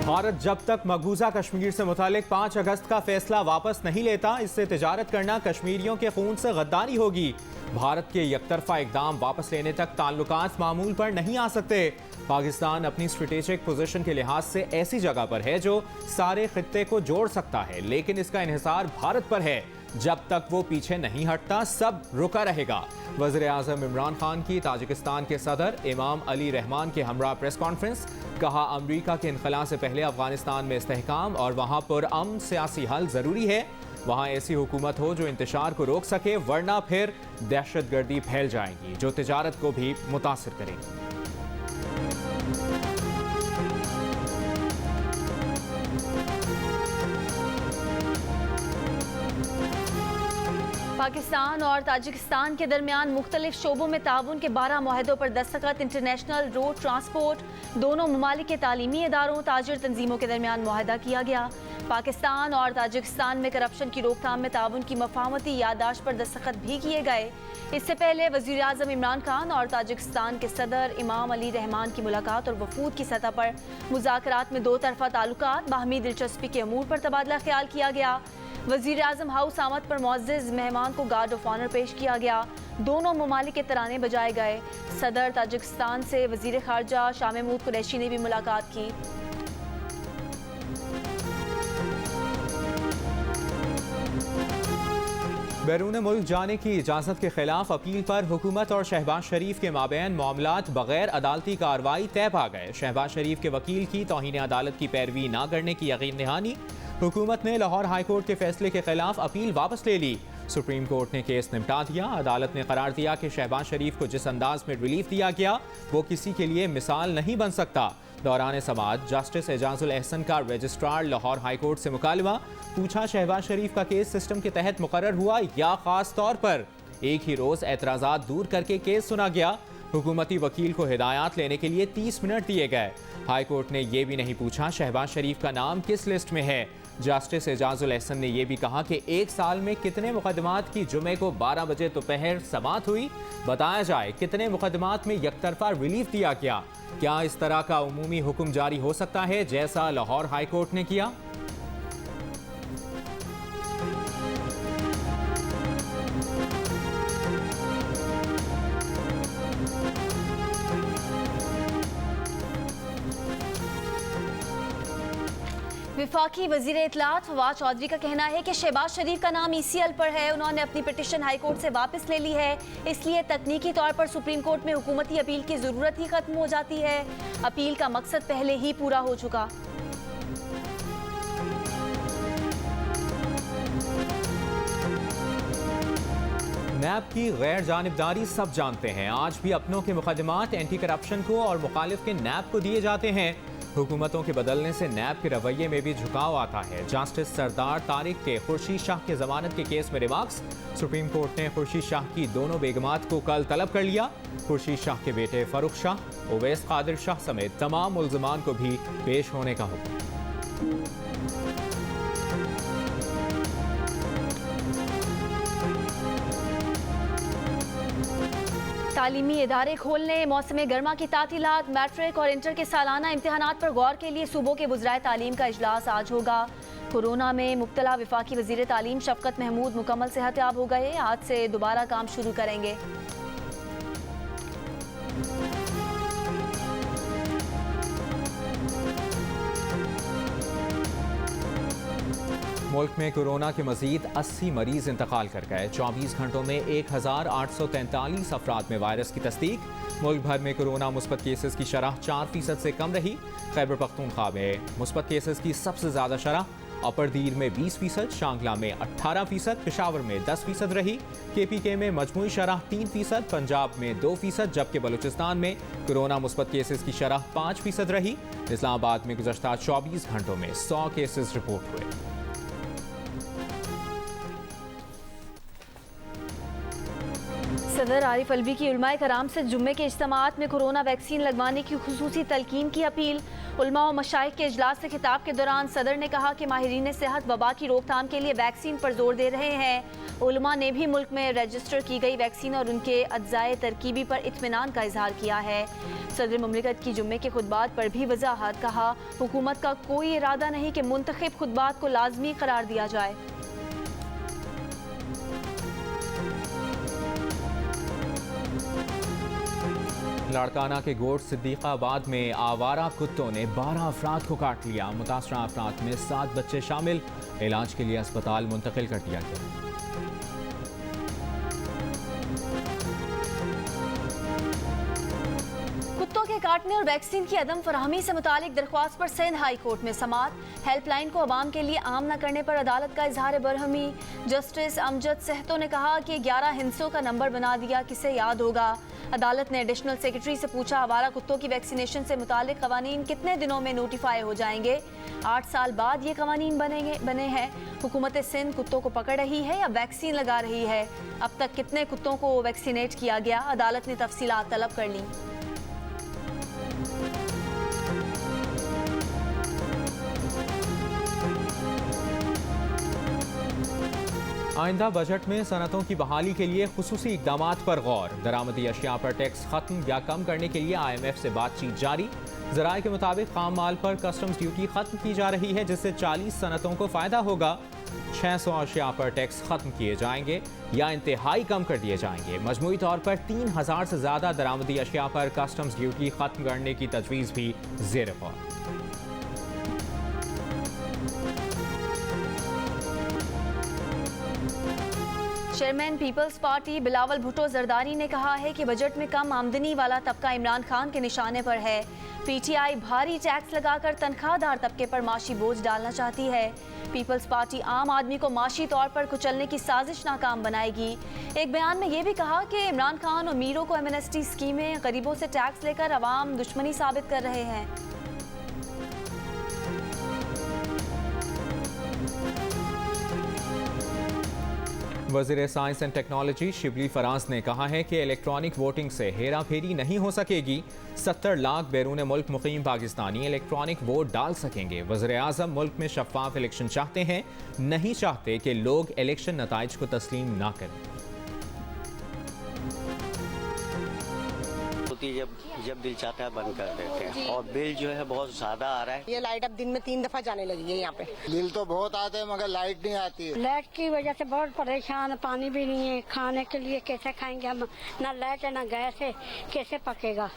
भारत जब तक मकबूजा कश्मीर से मुतालिक 5 अगस्त का फैसला वापस नहीं लेता, इससे तिजारत करना कश्मीरियों के खून से गद्दारी होगी। भारत के यकतरफा इकदाम वापस लेने तक ताल्लुकात मामूल पर नहीं आ सकते। पाकिस्तान अपनी स्ट्रेटेजिक पोजीशन के लिहाज से ऐसी जगह पर है जो सारे खित्ते को जोड़ सकता है, लेकिन इसका इन्हिसार भारत पर है। जब तक वो पीछे नहीं हटता, सब रुका रहेगा। वज़ीर-ए-आज़म इमरान खान की ताजिकिस्तान के सदर इमाम अली रहमान के हमरा प्रेस कॉन्फ्रेंस। कहा, अमरीका के इनखला से पहले अफगानिस्तान में इस्तेहकाम और वहाँ पर अमन सियासी हल ज़रूरी है। वहाँ ऐसी हुकूमत हो जो इंतशार को रोक सके, वरना फिर दहशतगर्दी फैल जाएगी जो तिजारत को भी मुतासिर करेगी। पाकिस्तान और ताजिकिस्तान के दरमियान मुख्तलिफ शोबों में ताउन के 12 मुआहदों पर दस्तखत। इंटरनेशनल रोड ट्रांसपोर्ट, दोनों ममालिक के तालीमी इदारों, ताजिर तंजीमों के दरमियान मुआहदा किया गया। पाकिस्तान और ताजिकिस्तान में करप्शन की रोकथाम में ताउन की मफाहमती याददाश्त पर दस्तखत भी किए गए। इससे पहले वज़ीर-ए-आज़म इमरान खान और ताजिकिस्तान के सदर इमाम अली रहमान की मुलाकात और वफूद की सतह पर मुज़ाकरात में दो तरफ़ा ताल्लुकात, बाहमी दिलचस्पी के अमूर पर तबादला ख्याल किया गया। वज़ीर-ए-आज़म हाउस आमद पर मुअज़्ज़ज़ मेहमान को गार्ड ऑफ ऑनर पेश किया गया। दोनों ममालिक के तराने बजाए गए। सदर ताजिकिस्तान से वज़ीर ख़ारजा शाह महमूद कुरैशी ने भी मुलाकात की। बैरून मुल्क जाने की इजाज़त के खिलाफ अपील पर हुकूमत और शहबाज शरीफ के माबैन मामलात बगैर अदालती कार्रवाई तय पा गए। शहबाज शरीफ के वकील की तौहीन अदालत की पैरवी न करने की यकीन दहानी। हुकूमत ने लाहौर हाई कोर्ट के फैसले के खिलाफ अपील वापस ले ली। सुप्रीम कोर्ट ने केस निपटा दिया। अदालत ने करार दिया कि शहबाज शरीफ को जिस अंदाज में रिलीफ दिया गया वो किसी के लिए मिसाल नहीं बन सकता। दौरान समाअत जस्टिस एजाजुल एहसन का रजिस्ट्रार लाहौर हाई कोर्ट से मुकालमा। पूछा, शहबाज शरीफ का केस सिस्टम के तहत मुकर्रर हुआ या खास तौर पर एक ही रोज एतराज़ात दूर करके केस सुना गया। हुकूमती वकील को हिदायत लेने के लिए 30 मिनट दिए गए। हाई कोर्ट ने यह भी नहीं पूछा शहबाज शरीफ का नाम किस लिस्ट में है। जस्टिस एजाजुल एहसन ने यह भी कहा कि एक साल में कितने मुकदमात की जुमे को 12 बजे दोपहर समाअत हुई, बताया जाए कितने मुकदमात में यकतरफा रिलीफ दिया गया। क्या इस तरह का उमूमी हुक्म जारी हो सकता है जैसा लाहौर हाई कोर्ट ने किया? विफाकी वजीर इत्तलात फवाद चौधरी का कहना है कि शहबाज शरीफ का नाम ECL पर है। उन्होंने अपनी पिटीशन हाई कोर्ट से वापस ले ली है, इसलिए तकनीकी तौर पर सुप्रीम कोर्ट में हुकूमती अपील की ज़रूरत ही खत्म हो जाती है। अपील का मकसद पहले ही पूरा हो चुका। नैब की गैर जानिबदारी सब जानते हैं। आज भी अपनों के मुकदमात एंटी करप्शन को और मुखालिफ के नैब को दिए जाते हैं। हुकूमतों के बदलने से नैब के रवैये में भी झुकाव आता है। जस्टिस सरदार तारिक के खुर्शीद शाह के जमानत के केस में रिमार्क्स। सुप्रीम कोर्ट ने खुर्शीद शाह की दोनों बेगमात को कल तलब कर लिया। खुर्शीद शाह के बेटे फरुख शाह, उवैस कादिर शाह समेत तमाम मुल्ज़िमान को भी पेश होने का हुक्म। तालीमी इदारे खोलने, मौसम गर्मा की तातीलात, मैट्रिक और इंटर के सालाना इम्तिहानात पर गौर के लिए सूबों के वज़राए तालीम का इजलास आज होगा। कोरोना में मुब्तला वफाकी वज़ीर तालीम शफकत महमूद मुकम्मल सेहतयाब हो गए। आज से दोबारा काम शुरू करेंगे। मुल्क में कोरोना के मजीद 80 मरीज इंतकाल कर गए। 24 घंटों में 1843 अफराद में वायरस की तस्दीक। मुल्क भर में कोरोना मुस्बत केसेस की शरह 4% से कम रही। खैबर पख्तूनख्वा में मुस्बत केसेस की सबसे ज़्यादा शरह अपर दीर में 20%, शांगला में 18%, पेशावर में 10% रही। KPK में मजमूई शरह 3%, पंजाब में 2%, जबकि बलूचिस्तान में कोरोना मुस्बत केसेस की शरह 5% रही। इस्लामाबाद में गुज़श्ता 24 घंटों में 100 केसेस रिपोर्ट हुए। सदर आरिफ अलवी की उलमाए कराम से जुम्मे के इज्तिमात में कोरोना वैक्सीन लगवाने की खुसूसी तलकीन की अपील। उलमा और मशाइख के इजलास से खिताब के दौरान सदर ने कहा कि माहिरीन सेहत वबा की रोकथाम के लिए वैक्सीन पर जोर दे रहे हैं। उलमा ने भी मुल्क में रजिस्टर की गई वैक्सीन और उनके अज्जाए तरकीबी पर इत्मीनान का इजहार किया है। सदर मुमलिकत की जुम्मे के खुतबात पर भी वजाहत। कहा, हुकूमत का कोई इरादा नहीं कि मुंतखब खुतबात को लाजमी करार दिया जाए। लाड़काना के गोट सिद्दीकाबाद में आवारा कुत्तों ने 12 अफराद को काट लिया। मुतासरा अफराद में 7 बच्चे शामिल। इलाज के लिए अस्पताल मुंतकिल कर दिया गया। कुत्तों के काटने और वैक्सीन की अदम फराहमी से मुतालिक दरख्वास्त पर सिंध हाई कोर्ट में समाअत। हेल्पलाइन को अवाम के लिए आम न करने पर अदालत का इजहार बरहमी। जस्टिस अमजद सेहतो ने कहा कि 11 हिंसों का नंबर बना दिया, किसे याद होगा। अदालत ने एडिशनल सेक्रेटरी से पूछा, आवारा कुत्तों की वैक्सीनेशन से मुतालिक कवानीन कितने दिनों में नोटिफाई हो जाएंगे। 8 साल बाद ये कवानीन बने हैं। हुकूमत सिंध कुत्तों को पकड़ रही है या वैक्सीन लगा रही है। अब तक कितने कुत्तों को वैक्सीनेट किया गया, अदालत ने तफसीलात तलब कर ली। आइंदा बजट में सनतों की बहाली के लिए खुसूसी इकदामात पर गौर। दरामदी अशिया पर टैक्स खत्म या कम करने के लिए IMF से बातचीत जारी। ज़राए के मुताबिक खाम माल पर कस्टम्स ड्यूटी खत्म की जा रही है, जिससे 40 सनतों को फ़ायदा होगा। 600 अशिया पर टैक्स खत्म किए जाएंगे या इंतहाई कम कर दिए जाएंगे। मजमूई तौर पर 3000 से ज़्यादा दरामदी अशिया पर कस्टम्स ड्यूटी खत्म करने की तजवीज़ भी ज़ेर गौर। Chairman people's party Bilawal Bhutto Zardari ने कहा है कि बजट में कम आमदनी वाला तबका इमरान खान के निशाने पर है। PTI भारी टैक्स लगाकर तनख्वाहदार तबके पर माशी बोझ डालना चाहती है। पीपल्स पार्टी आम आदमी को माशी तौर पर कुचलने की साजिश नाकाम बनाएगी। एक बयान में ये भी कहा कि इमरान खान और मीरों को एमनेस्टी स्कीमें गरीबों से टैक्स लेकर अवाम दुश्मनी साबित कर रहे हैं। वज़ीर science and technology Shibli Faraz ने कहा है कि इलेक्ट्रॉनिक वोटिंग से हेरा फेरी नहीं हो सकेगी। 70 लाख बैरून मुल्क मुकीम पाकिस्तानी इलेक्ट्रॉनिक वोट डाल सकेंगे। वज़ीर आज़म मुल्क में शफाफ इलेक्शन चाहते हैं, नहीं चाहते कि लोग इलेक्शन नताइज को तस्लीम ना करें। जब दिल चाहता है बंद कर देते हैं और बिल जो है बहुत ज्यादा आ रहा है। ये लाइट अब दिन में 3 दफा जाने लगी है यहाँ पे। बिल तो बहुत आते हैं मगर लाइट नहीं आती है। लाइट की वजह से बहुत परेशान, पानी भी नहीं है, खाने के लिए कैसे खाएंगे हम, ना लाइट है ना गैस है, कैसे पकेगा।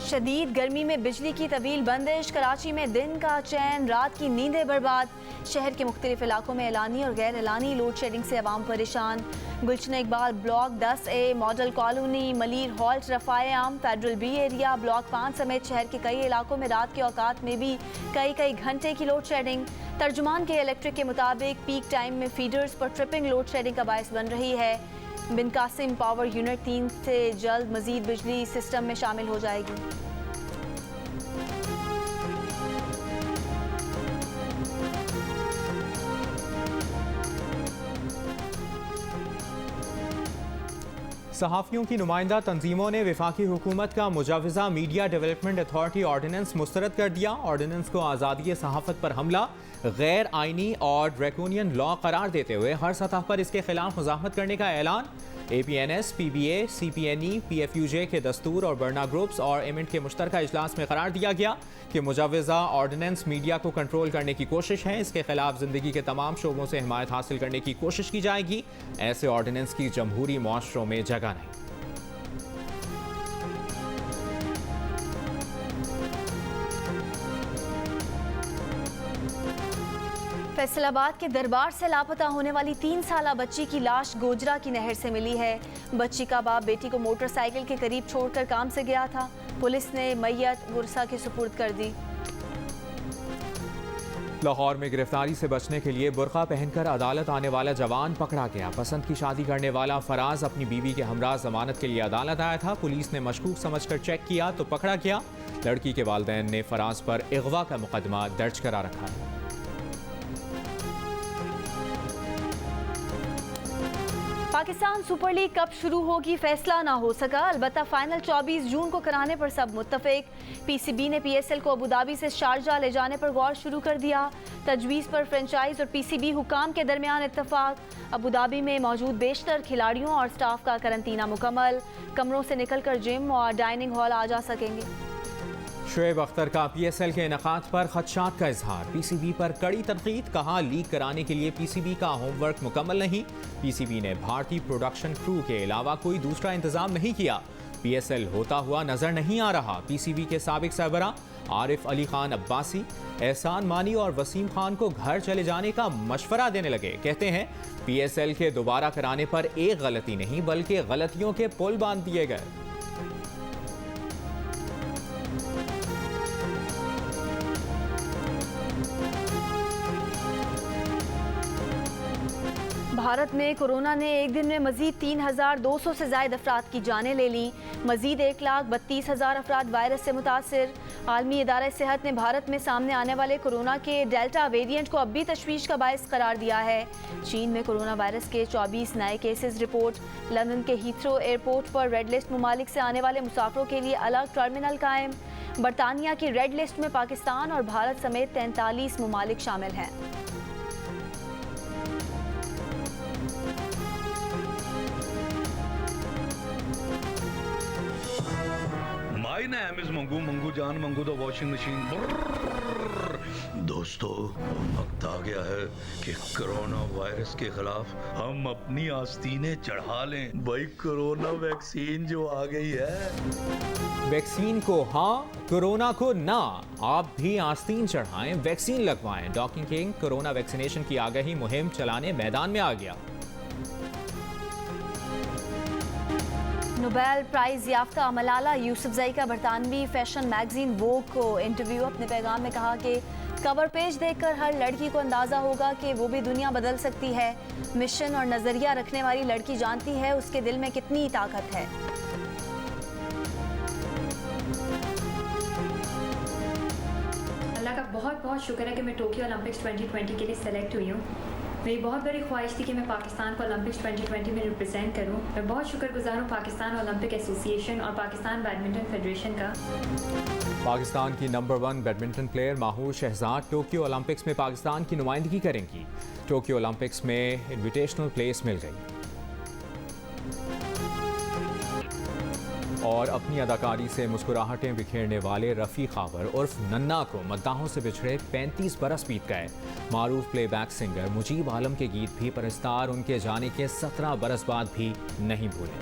शदीद गर्मी में बिजली की तवील बंदिश। कराची में दिन का चैन, रात की नींदें बर्बाद। शहर के मुख्तलिफ इलाकों में एलानी और गैर एलानी लोड शेडिंग से अवाम परेशान। Gulshan Iqbal block 10A, model colony, Malir halt, Rafa-e Aam, federal B area, block 5 समेत शहर के कई इलाकों में रात के औकात में भी कई घंटे की लोड शेडिंग। तर्जुमान के इलेक्ट्रिक के मुताबिक पीक टाइम में फीडर्स पर ट्रिपिंग लोड शेडिंग का बायस बन रही है। बिन कासिम पावर यूनिट 3 से जल्द मजीद बिजली सिस्टम में शामिल हो जाएगी। सहाफ़ियों की नुमाइंदा तंजीमों ने वफाकी हुकूमत का मुजाविजा मीडिया डेवलपमेंट अथॉरिटी ऑर्डिनेंस मुस्तरद कर दिया। ऑर्डिनेंस को आज़ादी सहाफ़त पर हमला, गैर आइनी और ड्रैकोनियन लॉ करार देते हुए हर सतह पर इसके खिलाफ मुज़ाहमत करने का ऐलान। APNS, PBA, CPNE, PFUJ के दस्तूर और बर्ना ग्रुप्स और एमेंट के मुश्तरका इजलास में करार दिया गया कि मुजाविजा ऑर्डिनेंस मीडिया को कंट्रोल करने की कोशिश है। इसके खिलाफ ज़िंदगी के तमाम शोबों से हिमायत हासिल करने की कोशिश की जाएगी। ऐसे ऑर्डिनेंस की जमहूरी मुआशरों में जगह नहीं। फैसलाबाद के दरबार से लापता होने वाली 3 साला बच्ची की लाश गोजरा की नहर से मिली है। बच्ची का बाप बेटी को मोटरसाइकिल के करीब छोड़कर काम से गया था। पुलिस ने मैयत गुरसा के सुपुर्द कर दी। लाहौर में गिरफ्तारी से बचने के लिए बुर्का पहनकर अदालत आने वाला जवान पकड़ा गया। पसंद की शादी करने वाला फराज अपनी बीवी के हमरा जमानत के लिए अदालत आया था। पुलिस ने मशकूक समझकर चेक किया तो पकड़ा गया। लड़की के वालिदैन ने फराज पर अगवा का मुकदमा दर्ज करा रखा है। पाकिस्तान सुपर लीग कब शुरू होगी फैसला ना हो सका, अलबत्ता फाइनल 24 जून को कराने पर सब मुत्तफिक। पीसीबी ने पीएसएल को अबू धाबी से शारजा ले जाने पर गौर शुरू कर दिया। तजवीज़ पर फ्रेंचाइज और पीसीबी हुकाम के दरमियान इत्तफाक। अबू धाबी में मौजूद बेशतर खिलाड़ियों और स्टाफ का करंतना मुकम्मल। कमरों से निकलकर जिम और डाइनिंग हॉल आ जा सकेंगे। शुएब अख्तर का पीएसएल के इनेकाद पर खदशात का इजहार। पीसीबी पर कड़ी तनकीद, कहा लीग कराने के लिए पीसीबी का होमवर्क मुकम्मल नहीं। पीसीबी ने भारतीय प्रोडक्शन क्रू के अलावा कोई दूसरा इंतजाम नहीं किया। पीएसएल होता हुआ नजर नहीं आ रहा। पीसीबी के साबिक सरबरा आरिफ अली खान अब्बासी एहसान मानी और वसीम खान को घर चले जाने का मशवरा देने लगे। कहते हैं पीएसएल के दोबारा कराने पर एक गलती नहीं बल्कि गलतियों के पुल बांध दिए गए। भारत में कोरोना ने एक दिन में मजीद 3,200 से ज्यादा अफराद की जानें ले ली। मजीद 1,32,000 अफराद वायरस से मुतासिर। आलमी इदारा सेहत ने भारत में सामने आने वाले कोरोना के डेल्टा वेरिएंट को अब भी तशवीश का बायस करार दिया है। चीन में कोरोना वायरस के 24 नए केसेस रिपोर्ट। लंदन के हीथ्रो एयरपोर्ट पर रेड लिस्ट ममालिक से आने वाले मुसाफिरों के लिए अलग टर्मिनल कायम। बरतानिया की रेड लिस्ट में पाकिस्तान और भारत समेत 43 ममालिक शामिल हैं। माई ना एमिज मंगू मंगू जान मंगू तो वॉशिंग मशीन। दोस्तों वक्त आ गया है कि कोरोना वायरस के खिलाफ हम अपनी आस्तीनें चढ़ा लें। भाई कोरोना वैक्सीन जो आ गई है। वैक्सीन को हाँ, कोरोना को ना। आप भी आस्तीन चढ़ाएं, वैक्सीन लगवाएं। डॉकिंग किंग कोरोना वैक्सीनेशन की आगाही मुहिम चलाने मैदान में आ गया। नोबेल प्राइज याफ्ता मलाला यूसुफजई का बरतानवी फैशन मैगजीन वोग को इंटरव्यू। अपने पैगाम में कहा कि कवर पेज देखकर हर लड़की को अंदाज़ा होगा कि वो भी दुनिया बदल सकती है। मिशन और नज़रिया रखने वाली लड़की जानती है उसके दिल में कितनी ताकत है। अल्लाह का बहुत बहुत शुक्र है कि मैं टोक्यो ओलंपिक्स 2020 के लिए सेलेक्ट हुई हूँ। मेरी बहुत बड़ी ख्वाहिश थी कि मैं पाकिस्तान को ओलंपिक्स 2020 में रिप्रेजेंट करूं। मैं बहुत शुक्रगुजार हूं पाकिस्तान ओलंपिक एसोसिएशन और पाकिस्तान बैडमिंटन फेडरेशन का। पाकिस्तान की number 1 badminton player Mahur Shahzad Tokyo Olympics में पाकिस्तान की नुमाइंदगी करेंगी। टोक्यो ओलंपिक्स में इन्विटेशनल प्लेस मिल गई और अपनी अदाकारी से मुस्कुराहटें बिखेरने वाले रफ़ी खावर उर्फ नन्ना को मद्दाहों से बिछड़े 35 बरस बीत गए। मारूफ प्लेबैक सिंगर मुजीब आलम के गीत भी परस्तार उनके जाने के 17 बरस बाद भी नहीं भूले।